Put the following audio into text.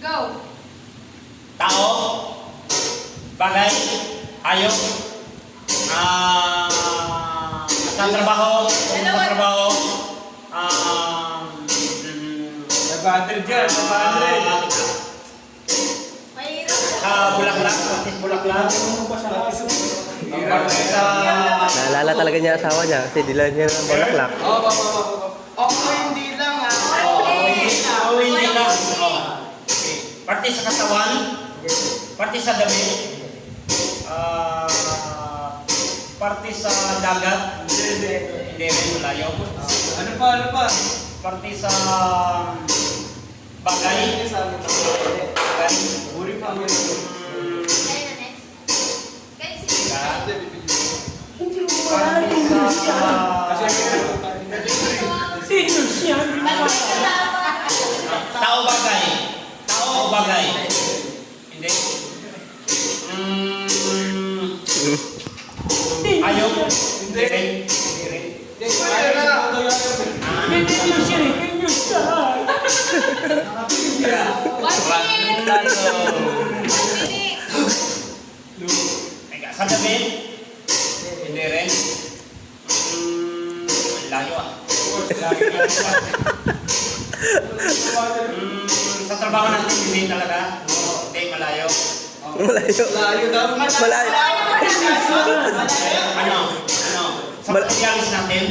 Go. Tao, bagay, hayop, sa trabaho, sa trabaho, Nag-100 dyan, nag-100. Mahirap. sa bulaklak, artist bulaklak, artist sa Naalala talaga niya asawa niya kasi dila niya ng bulaklak. Ako hindi lang ah. hindi lang. Parte sa katawan, parte sa damit, parte sa dagat, hindi rin malayo. Ano pa? Parte sa bagay, bagay. Uri pa mo. Kaya na next. Kaya si Tao bagay. Tao bagay. Hindi. Ayok. Hindi rin. Hindi rin. Teka, sa damit? Hindi rin. Layo ah. Sa trabaho natin, hindi talaga. Hindi, malayo. Malayo. Layo daw. Malayo. Ano? Sa pagyalis natin,